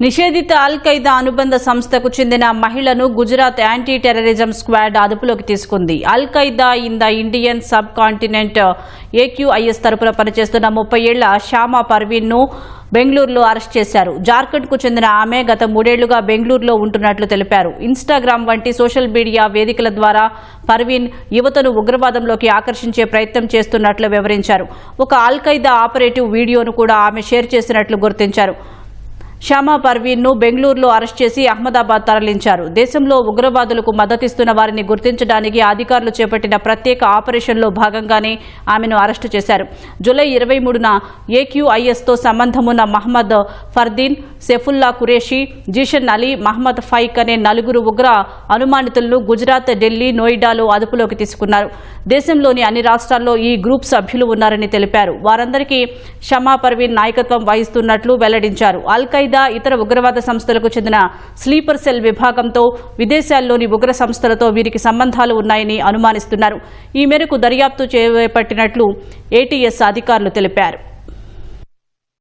నిషేధిత అల్ ఖైదా అనుబంధ సంస్థకు చెందిన మహిళను గుజరాత్ యాంటీ టెర్రరిజం స్క్వాడ్ అదుపులోకి తీసుకుంది. Al Qaeda in the Indian subcontinent AQIS తరపున పనిచేస్తున్న 30 ఏళ్ల శ్యామా పర్వీన్ను బెంగళూరులో అరెస్ట్ చేశారు. జార్ఖండ్కు చెందిన ఆమె గత 3 ఏళ్లుగా బెంగళూరులో ఉంటున్నట్లు తెలిపారు. ఇన్స్టాగ్రామ్ వంటి సోషల్ మీడియా వేదికల ద్వారా పర్వీన్ యువతను ఉగ్రవాదంలోకి ఆకర్షించే ప్రయత్నం చేస్తున్నట్లు వివరించారు. ఒక అల్ ఖైదా ఆపరేటివ్ వీడియోను కూడా ఆమె షేర్ చేసినట్లు గుర్తించారు. శ్యామా పర్వీన్ను బెంగళూరులో అరెస్ట్ చేసి అహ్మదాబాద్ తరలించారు. దేశంలో ఉగ్రవాదులకు మద్దతిస్తున్న వారిని గుర్తించడానికి అధికారులు చేపట్టిన ప్రత్యేక ఆపరేషన్లో భాగంగానే ఆమెను అరెస్టు చేశారు. జూలై 23న AQISతో సంబంధమున్న మహమ్మద్ ఫర్దీన్, సెఫుల్లా ఖురేషి, జీషన్ అలీ, మహమ్మద్ ఫైక్ అనే 4 ఉగ్ర అనుమానితులను గుజరాత్, ఢిల్లీ, నోయిడాలో అదుపులోకి తీసుకున్నారు. దేశంలోని అన్ని రాష్ట్రాల్లో ఈ గ్రూప్ సభ్యులు ఉన్నారని తెలిపారు. వారందరికీ శ్యామా పర్వీన్ నాయకత్వం వహిస్తున్నట్లు వెల్లడించారు. అల్ ఖైదా ఇతర ఉగ్రవాద సంస్థలకు చెందిన స్లీపర్ సెల్ విభాగంతో విదేశాల్లోని ఉగ్ర సంస్థలతో వీరికి సంబంధాలు ఉన్నాయని అనుమానిస్తున్నారు. ఈ మేరకు దర్యాప్తు చేపట్టినట్లు ATS అధికారులు తెలిపారు.